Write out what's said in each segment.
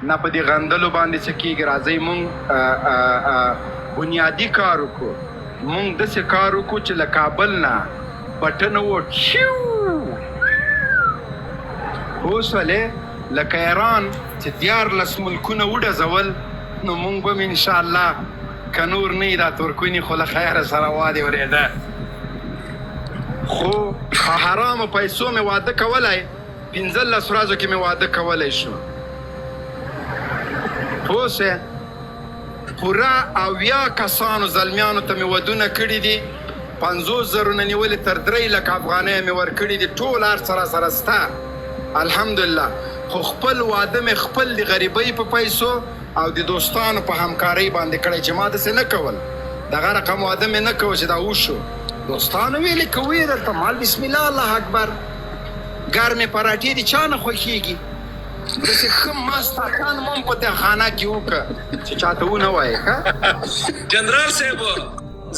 نه په دې غندلو باندې څه کېږي. راځئ مونږ بنیادي کار وکړو. مونږ داسې کار وکړو چې له کابل نه بټنه وټیو اوسولې لکه ایران چې 14 ملکونه وډزول، نو مونږ به م انشاءالله که نور نه وي دا تورکوني خو له خیره سره وادې ورېده. خو حرامو پیسو مې واده کولی، 15 ورځو کې مې واده کولی شو. پوه سوې؟ پوره 80 کسانو زلمیانو ته مې ودونه کړي دي، 50,000 نه نیولې تر 3 لکه افغانۍ مې ورکړي دي. ټول هر څه راسره سته الحمدلله. خو خپل واده مې خپل د غریبۍ په پیسو او د دوستانو په همکارۍ باندې کړی چې ما داسې نه کول. دغه رقم واده مې نه کوه چې دا وشو. دوستانو ویلې که ویې درته مال بسم الله الله اکبر. ګرمې پراټې د چا نه خوښېږي؟ داسې ښه ماستاکان مو هم په تهخانه کې وکړه چې چاته ونه وایې ښه. جنرال صاحب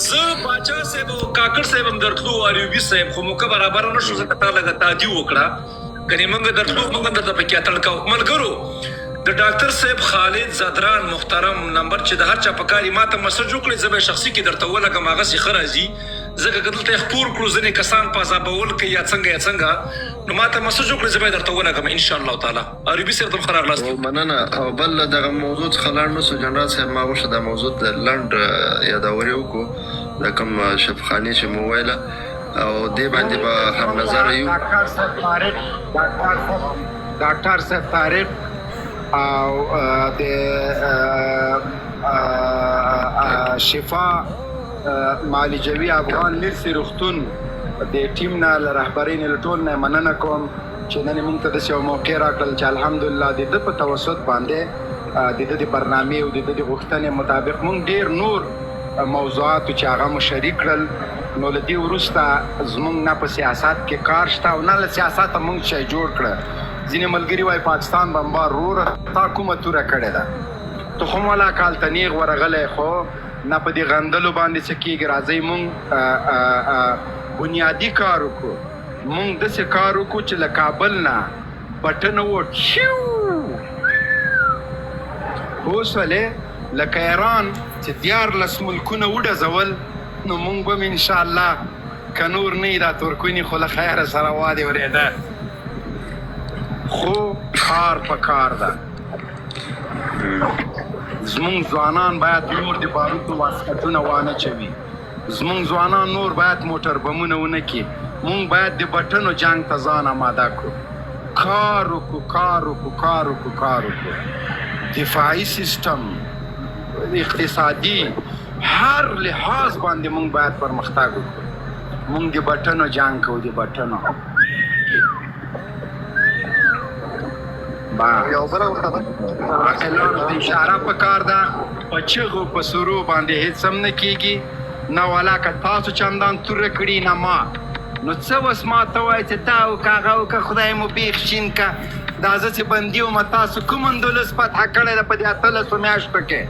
زه باچا صاحب او کاکړ صاحب هم درتلو او ایوبي صاحب خو موقع برابره نه شو، ځکه تا لږه تعدي وکړه. کنې موږ درتلو موږ هم درته پکې اتڼ کوو. ملګرو د ډاکټر صاحب خالد زدران محترم نمبر چې د هر چا په کار یې ما ته مسج وکړئ، زه به یې شخصي کې درته ولګم، هغسې ښه راځي. ځکه که دلته یې خپور کړو ځینې کسان په عذابول کوي یا څنګه نو ما ته مسج وکړئ، زه به یې درته ولګم انشاءالله تعالی. عربي صاحب ته هم ښه راغلاست. مننه. او بل دغه موضوع څخه لاړ نه سو جنرال صاحب، ما غوښته دا موضوع د لنډ یادورې وکړو د کوم شفخانې چې مو ویله، او دې باندې به هم نظر یو. ډاکټر صاحب طارق او د شفا معالجوي افغان مرسي روغتون د ټیم نه له رهبرۍ نه له ټول نه مننه کوم چې نن موږ ته داسې یو موقع راکړل چې الحمدلله د ده په توسط باندې د ده د برنامې او د ده د غوښتنې مطابق موږ ډېر نور موضوعاتو چې هغه مو شریک کړل. نو له دې وروسته زموږ نه په سیاست کې کار شته او نه له سیاسته موږ شی جوړ کړه. ځینې ملګري وایي پاکستان بمبار وروره تا کومه توره کړې ده، تخم والا کال ته نیغ ورغلی، خو نه په دې غندلو باندې څه کېږي. راځئ مونږ بنیادي کار وکړو. مونږ داسې کار وکړو چې له کابل نه بټنه وټیو اوسولې لکه ایران چې 14 ملکونه وډزول، نو مونږ به م انشاءالله که نور نه وي دا تورکوني خو له خیره سره وادې ورېده. خو کار په کار ده. زمونږ ځوانان باید نور د باروتو واسکټونه وانه چوي. زمونږ ځوانان نور باید موټر بمونه ونه کړي. مونږ باید د بټنو جنګ ته ځان آماده کړو. کار وکړو. دفاعي سیستم، اقتصادي، هر لحاظ باندې مونږ باید پرمختګ وکړو. مونږ د بټنو جنګ کوو، د بټنو. یو بل اعلان د اشاره په کار ده، په چغو په سرو باندې هیڅ هم نه کېږي. نه ولاکه تاسو چندان توره کړي نه ما. نو څه وس ما ته وایي چې دا وکړه هغه وکړه، خدای مو بیخ شین که. دا زه چې بندي وم تاسو کوم اندلس فتحه کړی ده په دې 18 میاشتو کې؟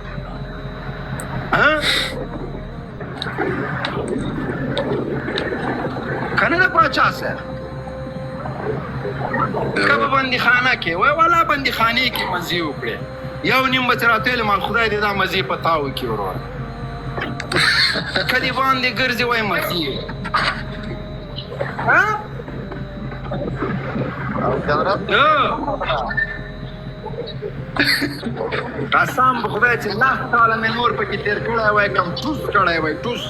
که نه د پاچا صاحب که په بندیخانه کې وای والا بندیخانې کې مزې وکړې، یو نیم به چې راته ویلې مال خدای دې دا مزې په تا وکړي وروره. که دې باندې ګرځې وای مزې قسم په خدای چې 10 کاله مې نور پکې تېر کړی وای کم ټوس کړی وای ټوس.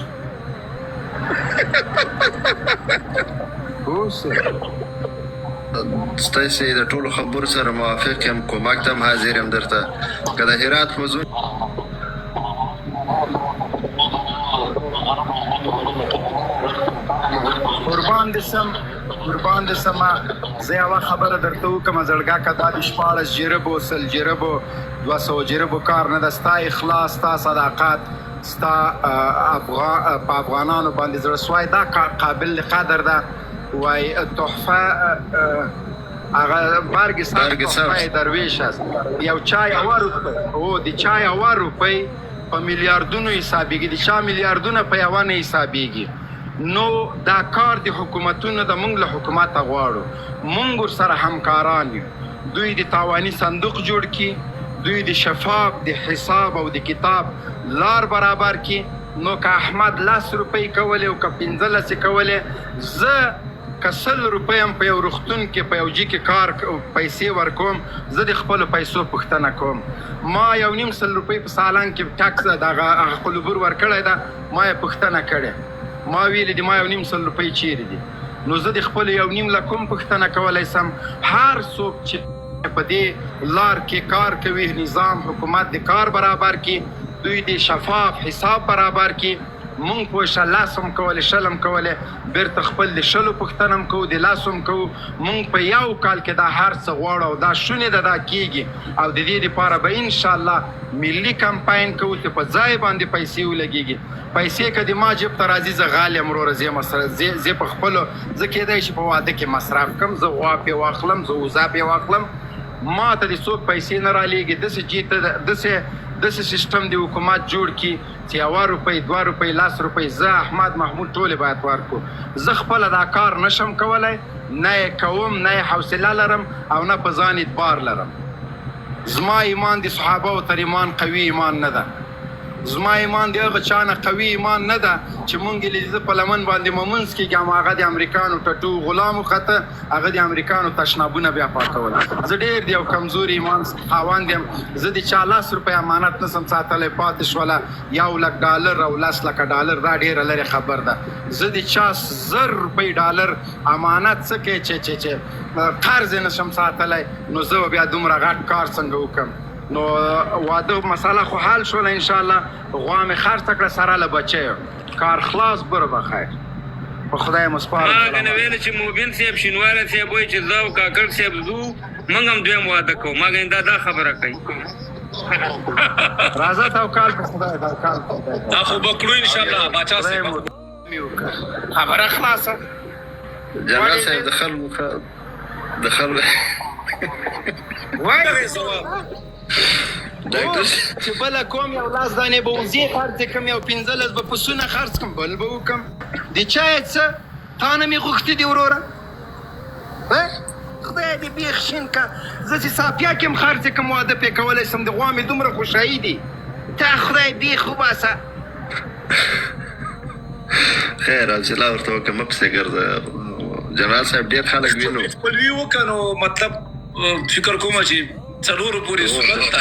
ستاسې د ټولو خبرو سره موافق یم، کومک ته هم حاضر یم درته. که د هرات موضوع قربان دې سمه. زه یوه خبره درته وکړم زړګاکه، دا د 14 جربو 100 جربو 200 جربو کار نه ده. ستا اخلاص، ستا صداقت، ستا په افغانانو باندې زړه سوی، دا قابل قدر ده. وای تحفه هغه بارګ صاحب درویش است. یو چای او روپۍ او د چای او روپۍ په میلیارډونو حسابېږي، د چا میلیارډونه په یوه نه حسابېږي. نو دا کار د حکومتونو د مونږ له حکومته غواړو، مونږ ورسره همکاران یو. دوی د تاواني صندوق جوړ کړي، دوی د شفاف د حساب او د کتاب لار برابر کی. نو که احمد 10 روپۍ کولې او که 15 کولې، زه که 100 روپۍ هم په یو روغتون کې په یو جي کې کار پیسې ورکوم، زه د خپلو پیسو پوښتنه کوم. ما 1.5 روپۍ په سالان کې ټکس دغه خپل بور ورکړی ده، ما یې پوښتنه کړې، ما ویلې دي ما 1.5 روپۍ چیرې دي. نو زه د خپل 1.5 له کوم پوښتنه کولی سم؟ هر څوک چې په دې لار کې کار کوي، نظام حکومت د کار برابر کی، دوی د شفاف حساب برابر کی. مونږ په 10 هم کولې 20 هم کولې، بیرته خپل د 20 پوښتنه هم کوو، د 10 هم کوو. مونږ په یو کال کې دا هر څه غواړو او دا شونې ده، دا کیږي. او د دې لپاره به انشاءالله ملي کمپاین کوو چې په ځای باندې پیسې ولګېږي. پیسې که د ما جیب ته راځي، زه غال یم وروره، زه په خپلو زه کیدای شي په واده کې مصرف کړم، زه غوا پې واخلم، زه وزه پې واخلم، ما ته د څوک پیسې نه رالیږي. داسې سیستم د حکومت جوړ کی چې 1 روپۍ 2 روپۍ 10 روپۍ زه احمد محمود ټولې باید ورکو. زه خپله دا کار نشم کولی، نه یې کوم، نه یې حوصله لرم او نه په ځان اعتبار لرم. زما ایمان د صحابهو تر ایمان قوي ایمان نه ده. زما ایمان د هغه چا نه قوي ایمان نه ده چې مونږ یې لیدلي په لمن باندې ممونځ کېږم، هغه د امریکانو ټټو غلام وخته، هغه د امریکانو تشنابونه بیا پاکول. زه ډېر د یو کمزوري ایمان خاوند یم. زه د چا 10 روپۍ امانت نسم ساتلی، پاتې شوله $1,00,000 او 10,00,000 ډالر، دا ډېره لرې خبر ده. زه د چا 1,000 روپۍ ډالر امانت څه کوي چې قرض یې نشم ساتلی، نو زه بیا دومره غټ کار څنګه وکړم؟ نو واده مسله خو حل شوله انشاءالله. غوا مې خرڅه کړه سره له بچیو، کار خلاص، بره بخیر. په خدای مو سپارم. ما کنه ویل چې موبین صاحب شینواله صاحب وایي چې زه او کاکړ صاحب ځو، موږ هم دویم واده کوو. ما کنه دا خبره کوي. راځه توکل په خدای، توکل په خدای. دا خو به کړو انشاءالله باچا صاحب. خبره خلاصه. جنرال صاحب د خلکو وایي ډاکټر چې بله کوم یو 10 دانې به وزې خرڅې کړم، یو 15 به پسونه خرڅ کړم، بل به وکړم. د چا یې څه تا نه مې غوښتي دي وروره؟ خدای دې بیخ شین که زه چې صافیه کې هم خرڅې کړم، واده پې کولی شم. د غوا مې دومره خوشحایي دي، تا خدای بیخ وباسه. خیر حوصله ورته وکړه، مه پسې ګرځه. جنرال صاحب ډېر خلک وینو خپلوي وکړه، نو مطلب فکر کومه چې 4 پورې صورت ده.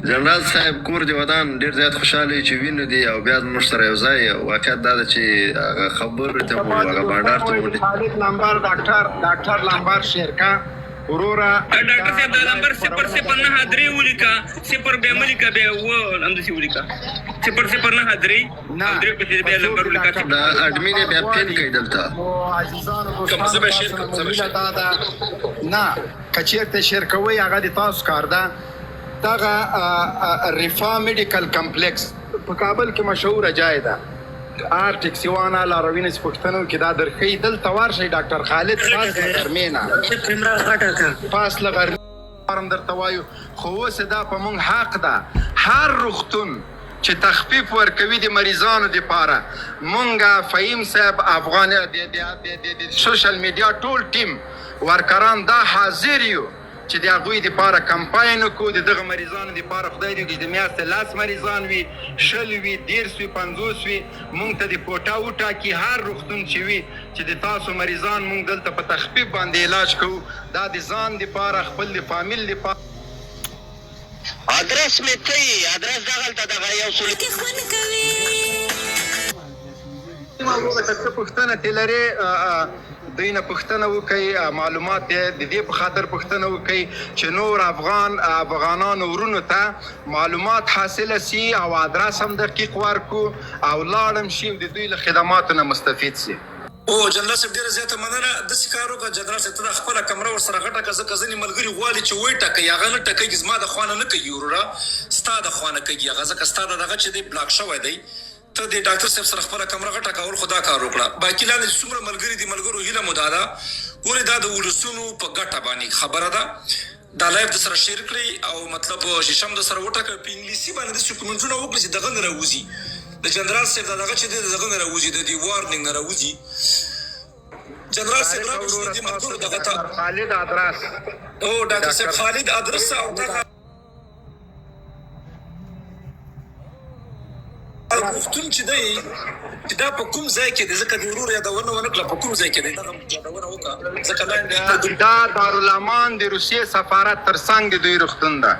جنرال صاحب کور دې ودان ډېر زیات خوشحاله چې وینو دي او بیا زموږ سره یو ځای. واقعیت دا ده چې هغه خبرې ته مو هغه بانډار ته مو خالد لمبر ډاکټر لمبر شیرکا وروره. ډاکټر صاحب دا نمبر 009 ولیکا، 0 بیا ملیکا، بیا و همداسې ولیکا 009 3 پسې بیا نمبر ولیکا. دا اډمین یې بیا پین کوي دلته. عزیزانو کوم زه به شیر کوم، زه به شیر. نه که چېرته شیر کوئ هغه د تاسو کار ده. دغه رفا میډیکل کمپلیکس په کابل کې مشهوره جای ده. ټیکسي وانا لاروینه چې پښتنو کې دا درښیي، دلته ورشئ. ډاکټر خالد فاصله غرمې نه فاصله غرمې هم درته وایو. خو اوس دا په موږ حق ده، هر روغتون چې تخفیف ورکوي د مریضانو دپاره، مونږ فهیم صاحب افغان د سوشل میډیا ټول ټیم ورکران دا حاضر یو چې د هغوی دپاره کمپاین وکړو. د دغه مریضانو دپاره خدای دې د میاشتې 10 مریضان وي، 20 وي، 30 وي، 50 وي، مونږ ته د کوټه وټاکي. هر روغتون چې وي چې د تاسو مریضان مونږ دلته په تخفیف باندې علاج کوو. دا د ځان دپاره، خپل د فامیل دپاره. ادرس مې کوي، ادرس دغلته دغه یو څه پوښتنه ترې لرې دوی نه پوښتنه وکړئ، معلومات د دې په خاطر پوښتنه وکړئ چې نور افغانانو ورونو ته معلومات حاصله سي او ادرس هم دقیق ورکړو او لاړم شي او د دوی له خدماتو نه مستفید سي. او جنرال صاحب ډېره زیاته مننه. داسې کار وکړه جنرال صاحب، ته د خپله کمره ورسره غټه کړه، ځکه ځینې ملګري غواړي چې وایي ټکوي، هغه نه ټکوي، زما د خوا نه کوي وروره، ستا د خوا نه کوي هغه، ځکه ستا دغه چې دی بلاک شوی دی. ته د ډاکټر صاحب سره خپله کمره غټه کول، خو دا کار وکړه. باقي لاندې چې څومره ملګري دي، ملګرو هیله مو دا ده ګورې دا د ولسونو په ګټه باندې خبره ده. دا لایف د سره شیر کړئ او مطلب شیشه هم د سره وټاکئ. په انګلیسي باندې داسې کومنټونه وکړئ چې دغه نه راوځي، د جنرال صاحب دغه چې دی دغه نه راوځي، د دې وارنینګ نه راوځي. جنرال صاحب راغلی دي ملګرو دغه ته خالد ادرس او ډاکټر صاحب خالد ادرس او دغه پښتون چې دی چې دا په کوم ځای کې دی ځکه د ورور یادونه ونه کړه په کوم ځای کې دی دغه یادونه وکړه ځکه لاندې دا دارالامان د روسیې سفارت ترڅنګ د دوی روغتون ده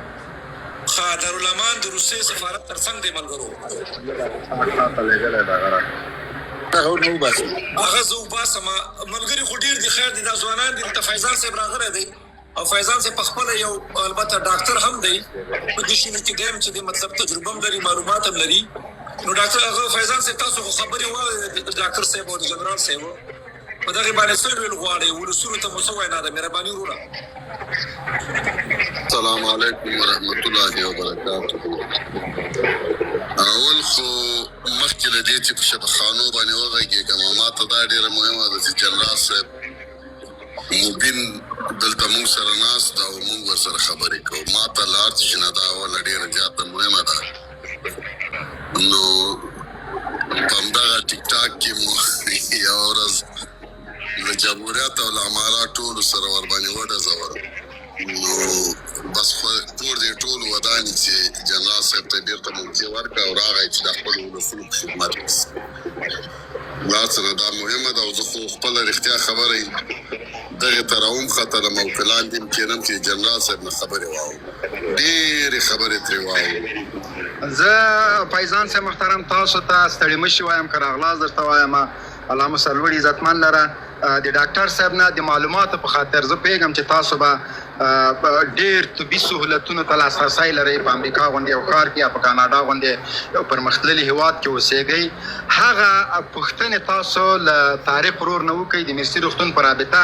دارالامان د روسیې سفارت ترڅنګ دی ملګرو هغه زه وباسم ملګري خو ډېر دي خیر دي دا ځوانان دي دلته فیضان صاحب راغلی دی او فیضان صاحب پخپله یو البته ډاکټر هم دی په دې شي کې دی چې د مطلب تجربه هم لري معلومات هم لري نو ډاکټر هغه فیضان صاحب تاسو خو خبرې وایي ډاکټر صاحب او د جنرال صاحب په دغې باندې څه ویل غواړئ ولسونو ته مو څه وینا ده مهرباني وروره السلام علیکم ورحمت الله وبرکاته. اول خو مخکې له دې چې په شبخانو باندې وغږېږم ما ته دا ډېره مهمه ده چې جنرال صاحب مبین دلته موږ سره ناست ده او موږ ورسره خبرې کوو ما ته له هر څه چې نه دا اوله ډېره زیاته مهمه ده نو په همدغه ټیک ټاک کې مو یوه ورځ له جمهوریت او له امارات ټولو سره ورباندې وډزول نو بس خو کور دې ټول وداني چې جنرال صاحب ته بیرته موقع ورکړه او راغی چې د خپلو ولسونو په خدمت کې لا څه نه دا مهمه ده او زه خو خپله رښتیا خبره دغې ته راومختلم او که لاندې هم کښېنم چې جنرال صاحب نه خبرې واورم ډېرې خبرې ترې واورم زه فیضان صاحب محترم تاسو ته ستړي مه شئ وایم که راغلاست درته وایم الله سرلوړي عزتمن لره د ډاکټر صاحب نه د معلوماتو په خاطر زه پوهېږم چې تاسو به ډېر طبي سهولتونو ته لاسرسی لرئ په امریکا غوندې یو ښار کې یا په کاناډا غوندې یو پرمختللي هېواد کې اوسېږئ هغه پوښتنې تاسو له طارق ورور نه وکړئ د مرسي روغتون په رابطه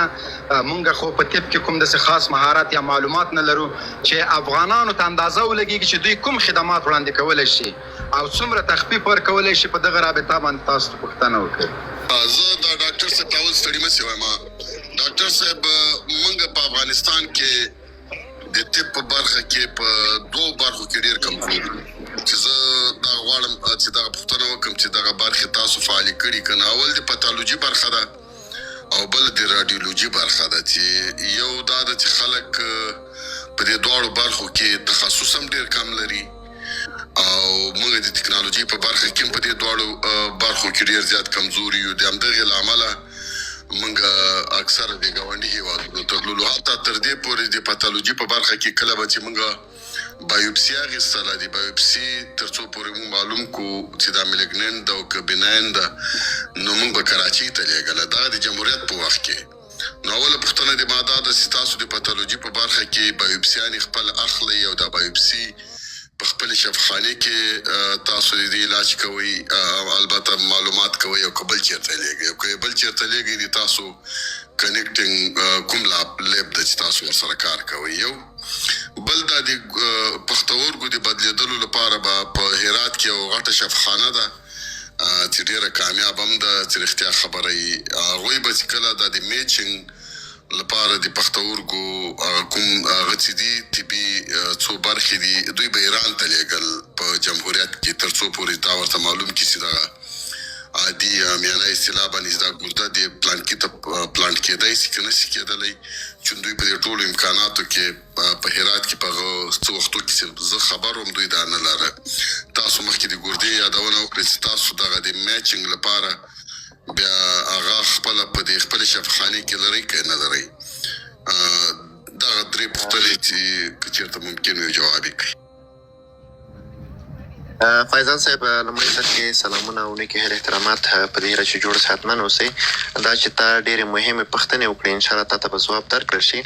مونږ خو په طب کې کوم داسې خاص مهارت یا معلومات نه لرو چې افغانانو ته اندازه ولګېږي چې دوی کوم خدمات وړاندې کولی شي او څومره تخفیف ورکولی شي په دغه رابطه باندې تاسو پوښتنه وکړئ. زه دا ډاکټر صاحب ته اول ستړي مه شئ وایم ډاکټر صاحب موږ په افغانستان کې د طب په برخه کې په دوو برخو کې ډېر کمزور یو چې زه دا غواړم چې دغه پوښتنه وکړم چې دغه برخې تاسو فعالې کړي که نه اول د پاتالوجي برخه ده او بل د راډیولوژي برخه ده چې یو دا ده چې خلک په دې دواړو برخو کې تخصص هم ډېر کم لري او موږ د ټکنالوژي په برخه کې هم په دې دواړو برخو کې ډېر زیات کمزور یو د همدغې له امله موږ اکثره د ګاونډي هېوادونو ته تللو حتی تر دې پورې د پاتالوجي په برخه کې کله به چې موږ بایوپسي اخیستله د بایوپسي تر څو پورې موږ معلوم کړو چې دا ملیګننټ ده او که بیناین ده نو موږ به کراچۍ ته لیږله دغه د جمهوریت په وخت کې نو اوله پوښتنه د ما دا ده چې تاسو د پاتالوجي په برخه کې بایوپسیانې خپل اخلئ او دا بایوپسي په خپل شفاخانه کې تاسو د علاج کوي البته معلومات کوي او قبل چیرته لګي او قبل چیرته لګي د تاسو کنیکټینګ کوم لیب د تاسو سره کار کوي یو بل د پښتورګو د بدلیدلو لپاره په هرات کې یو غټه شفاخانه ده چې ډیره کامیاب هم ده چې رښتیا خبره یي هغوی به چې کله دا د میچنګ لپاره د پښتورګو کوم هغه چې دي طبي څو برخې دي دوی به ایران ته لیږل په جمهوریت کې تر څو پورې دا ورته معلوم کړي چې دغه عادي میانه اصطلاح باندې دا ګرده د پلانټ کېدی شي که نه شي کېدلی چې دوی په دې ټولو امکاناتو کې په هرات کې په هغه څه وختو کې چې زه خبر وم دوی دا نه لره تاسو مخکې د ګردې یادونه وکړئ چې تاسو دغه د میچنګ لپاره بیا هغه خپله په دې خپلې شفاخانې کې لرئ که نه لرئ دغه درې پوښتنې چې که چېرته ممکن وي جواب یې کړئ. فیضان صاحب لومړي سر کې سلامونه او نیکې هیلې احترامات په دې هیله چې جوړ صحتمند اوسئ دا چې تا ډېرې مهمې پوښتنې وکړې انشاءالله تا ته به ځواب درکړل شي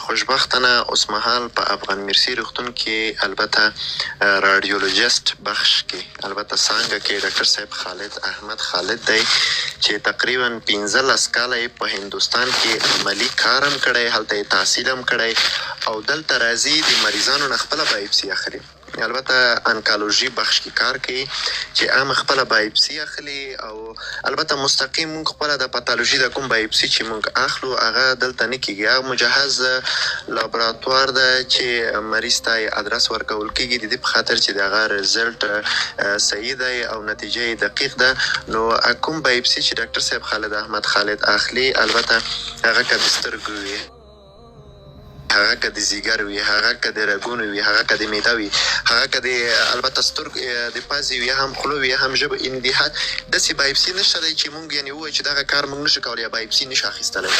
خوشبختانه اوس مهال په افغان مرسي روغتون کې البته راډیولوژیست بخش کې البته څانګه کې ډاکټر صاحب خالد احمد خالد دی چې تقریبا 15 کاله یې په هندوستان کې عملي کار هم کړی هلته یې تحصیل هم کړی او دلته راځي د مریضانو نه خپله بایوپسي اخلي البته انکالوژي بخش کې کار کوي چې عام خپل بایپسي اخلي او البته مستقیم موږ خپل د پاتولوژي د کوم بایپسي چې موږ اخلو هغه دلته نه کیږي. هغه مجهز لابراتوار ده چې مریض ته ادرس ورکول کیږي د دې په خاطر چې دغه رزلټ صحیح دی او نتیجه دقیق ده. نو کوم بایپسي چې ډاکټر صاحب خالد احمد خالد اخلي البته هغه که د سترګو وي، هغه که د زیګر وي، هغه که د رګونو وي، هغه که د معده وي، هغه که د البته سترګو د پازې وي، هم خوله وي، هم ژبه. ان دې حد داسې بایپسي نشته دی چې مونږ یعنې ووایو چې دغه کار مونږ نشو کولی یا بایپسي نشو اخیستلی.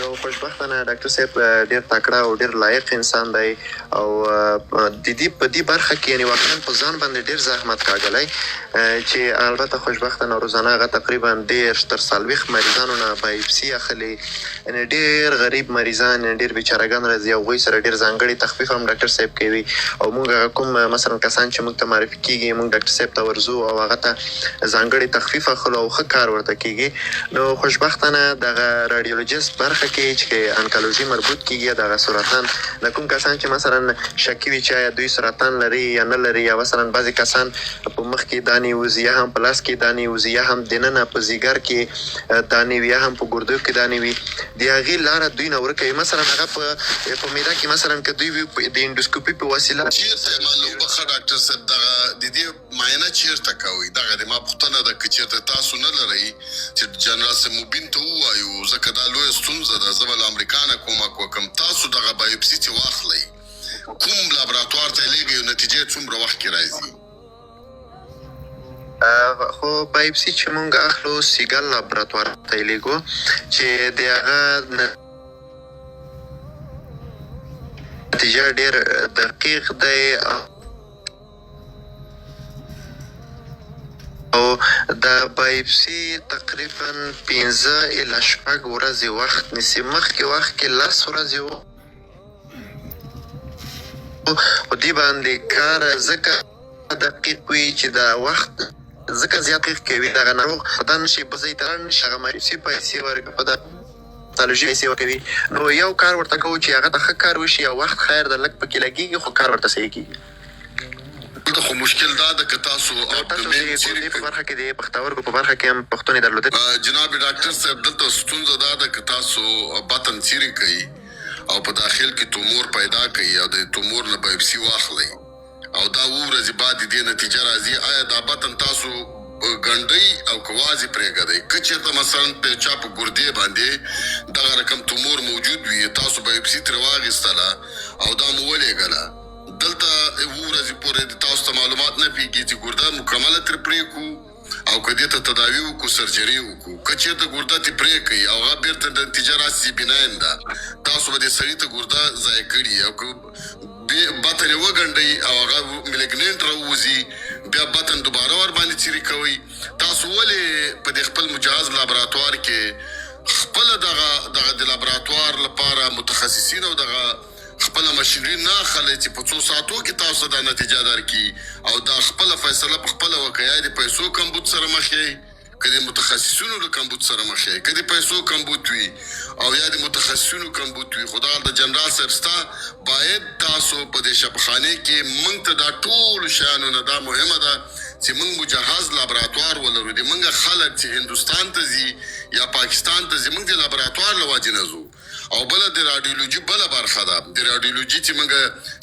نو خوشبختانه ډاکټر صاحب ډېر تکړه او ډېر لایق انسان دی او د دې په دې برخه کې یعنې واقعا په ځان باندې ډېر زحمت کاږلی چې البته خوشبختانه روزانه هغه تقریبا 10 تر 40 مریضانو نه بایپسي اخلي. یعنې ډېر غریب مریضان، ډېر بیچارهګان راځي او هغوی سره ډېر ځانګړي تخفیف هم ډاکټر صاحب کوي او موږ کوم مثلا کسان چې موږ ته معرفي کېږي موږ ډاکټر صاحب ته ورځو او هغه ته ځانګړي تخفیف اخلو او ښه کار ورته کېږي. نو خوشبختانه دغه رادیولوژیست برخه کې چې انکالوژي مربوط کېږي دغه سرطان د کوم کسان چې مثلا شکي وي چې آیا دوی سرطان لري یا نه لري، یا مثلا بعضې کسان په مخ کې دانې وځي یا هم په لاس کې دانې وځي یا هم دننه په ځیګر کې دانې وي یا هم په ګردو کې دانې وي، د هغې لاره دوی نه ورکوي. مثلا هغه په معده کې مثلا که دوی وي د انډوسکوپي په وسیله چیرته معلوم بخه ډاکټر صاحب دغه د دې معاینه چیرته کوي؟ دغه د ما پوښتنه ده که چیرته تاسو نه لرئ چې جنرال صاحب مبین ته ووایو ځکه دا لویه ستونزه ده. زه به له امریکا نه کومک وکړم، تاسو دغه بایوپسي چې واخلئ کوم لابراتوار ته یې لیږئ او نتیجې څومره وخت کې راځي؟ خو بایوپسي چې مونږ اخلو سیګل لابراتوار ته یې لیږو چې د هغه نتیجه ډېر دقیق دی او د بایوپسي تقریبا 15 الی 6 ورځې وخت نیسي. مخکې وخت کې 10 ورځې و خو دې باندې کار ځکه دقیق وي چې دا وخت ځکه زیات دقیق کوي دغه ناروغ دا نشي په ځای ته رانشي هغه بایوپسي پیسې ورکوي په پاتولوژي پیسې ورکوي. نو یو کار ورته کوو چې هغه ته ښه کار وشي او وخت خیر د لږ پکې لګېږي خو کار ورته صحیح کېږي. دلته خو مشکل دا ده که تاسو په برخه کې د پښتورګو په برخه کې هم پوښتنې درلودې. جناب ډاکټر صاحب دلته ستونزه دا ده که تاسو بطن څیرې کوي او په داخل کې تومور پیدا کوي او د تومور نه بایوپسي واخلئ او دا 2 ورځې بعد د دې نتیجه راځي، آیا دا بطن تاسو ګنډئ او که وازې پرېږدئ؟ که چېرته مثلا په چا په ګردې باندې دغه رقم تومور موجود وي تاسو بایوپسي ترې واخیستله او دا مو ولېږله، دلته 2 ورځې پورې تاسو ته معلومات نه پېږي چې ګرده مکمله ترې پرې کړو او که دې ته تداوي وکړو سرجري وکړو. که چېرته ګرده ترې پرې کړئ او هغه بېرته د نتیجه راسي بیناین ده، تاسو به دې سړي ته ګرده ضایع کړي او که بطن یې وګنډئ او هغه ملیګننټ راووځي بیا بطن دوباره ورباندې څیرې کوئ. تاسو ولې په دې خپل مجهز لابراتوار کې خپله دغه د لابراتوار لپاره متخصصین او دغه خپله مشینري نه اخلئ چې په 2 ساعتو کې تاسو دا نتیجه درکړي او دا خپله فیصله په خپله وکړئ؟ یا د پیسو کمبود سره مخ یې، که د متخصصینو له کمبود سره مخ یې، که د پیسو کمبود وي او یا د متخصصینو کمبود وي. خو دا د جنرال صاحب ستا باید تاسو په دې شفاخانې کې موږ ته دا ټولو شیانو نه دا مهمه ده چې موږ مجهز لابراتوار ولرو. د موږ خلک چې هندوستان ته ځي یا پاکستان ته ځي موږ د لابراتوار له وجې نه ځو. او بله د راډیولوژي بله برخه ده، د راډیولوژي چې موږ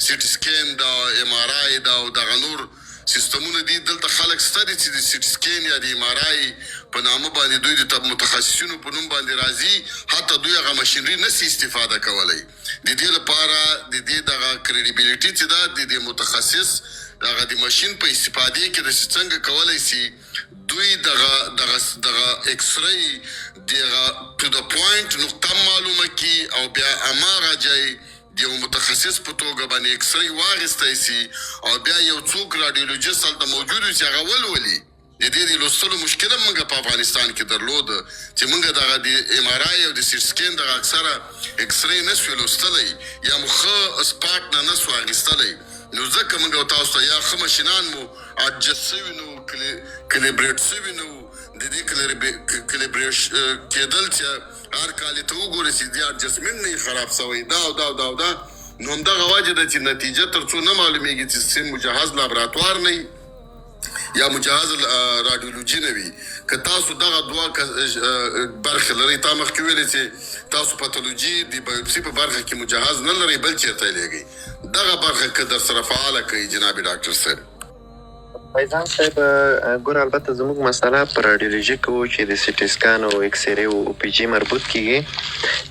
سیټي سکین دا ام آر آی دا او دغه نور سیستمونه دي، دلته خلک شته دي چې د سیټي سکین یا د ام آر آی په نامه باندې دوی د متخصصینو په نوم باندې راځي، حتی دوی هغه مشینري نسي استفاده کولی. د دې لپاره د دې دغه کریډیبیلیټي چې ده د دې متخصص دغه د ماشین په استفادې کې د څنګه کولی سي دوی دغه ایکس ری دغه ټو د پوینټ نقطه معلومه کی او بیا هماغه ځای د یو متخصص په توګه باندې ایکس ری واخیستی سي او بیا یو څوک راډیولوژیست هلته موجود وي چې هغه ولولي. د دې د لوستلو مشکل هم موږ په افغانستان کې درلوده چې موږ دغه د ام آر آی او د سیټ سکین دغه اکثره ایکس ری نه سو لوستلی یا مو ښه سپاټ نه سو اخیستلی. نو ځکه موږ تاسو ته یا ښه مشینان مو اډجسټ سوي نو کلیبریټ سوي نو د دې کلیبریټ کېدل چې هر کال ته وګورئ چې د اډجسټمنټ نه خراب سوی دا او دا او دا نو همدغه وجه ده چې نتیجه تر څو نه معلومیږي چې سیم مجهز لابراتوار نه وي یا مجهز رادیولوژي نه وي که تاسو دغه دوه برخې لرئ تا مخکې ویلې چې تاسو پاتولوژي د بایوپسي په برخه کې مجهز نه لرئ بل چېرته یې لیږئ دغه برخه که در سره فعاله کوي جناب ډاکټر صاحب فیضان صاحب ګوره البته زموږ مسله په رادیولوژي کې وو چې د سي ټي سکان او ایکس رې او او پی جي مربوط کیږي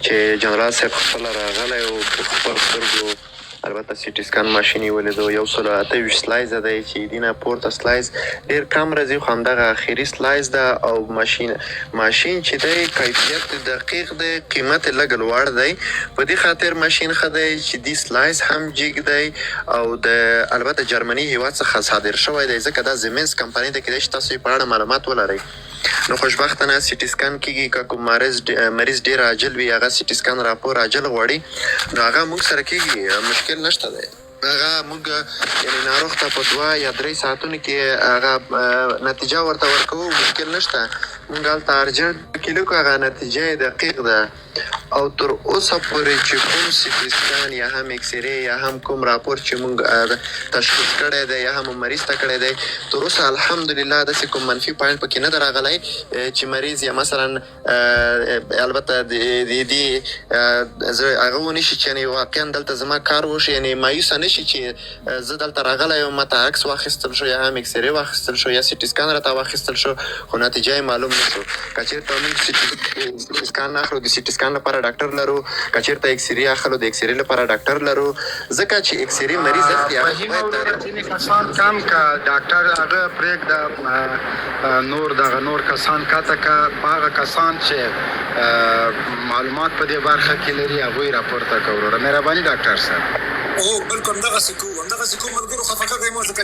چې جنرال صاحب خپله راغلی او په خپل سترګو البته سی ټي سکان ماشین یې ولیدو 128 سلایزه دی چې دینه پورته سلایز ډېر کم راځي خو همدغه اخري سلایز ده او ماشین چې دی کیفیت دقیق دی قیمت یې لږ لوړ دی په دې خاطر ماشین ښه دی چې دی سلایز هم جیګ دی او د البته جرمني هیواد څخه صادر شوی دی ځکه دا زیمنس کمپنۍ ده کیدای شي تاسو یې په اړه معلومات ولرئ نو خوشبختانه سی ټي سکان کیږي که کوم مریض ډېر عاجل وي هغه سی ټي سکان راپور عاجل غواړي نو هغه موږ سره کیږي مشکل نشته دی هغه موږ یعنې ناروغ ته په 2 یا 3 ساعتونو کې هغه نتیجه ورته ورکوو مشکل نشته موږ هلته ارجنټ کې لیکو هغه نتیجه یې دقیق ده او تر اوسه پورې چې کوم سی ټي سکان یا هم ایکس رې یا هم کوم راپور چې موږ تشخیص کړی دی یا هم مریض ته کړی دی تر اوسه الحمدلله داسې کوم منفي پوینټ پکې نه ده راغلی چې مریض یا مثلا البته د دې زه هغه ونی شي چې یعنې واقعا دلته زما کار وشي یعنې مایوسه نه شي چې زه دلته راغلی یم ماته عکس واخیستل شو یا هم ایکس رې واخیستل شو یا سی ټي سکان راته واخیستل شو خو نتیجه یې معلوم نه شو که چېرته موږ سی ټي سکان نه اخلو د سی ټي سکان لپاره ډاکټر لرو که چېرته ایکس رې اخلو د ایکس رې لپاره ډاکټر لرو ځکه چې ایکس رې مریض اخلي هغه ځینې کسان کم که ډاکټر هغه پرېږده نور کسان کاته که هغه کسان چې معلومات په دې برخه کې لري هغوی راپورته که وروره مهرباني ډاکټر صاحب او بلکل همدغسې کوو ملګرو خفه کوئ مو ځکه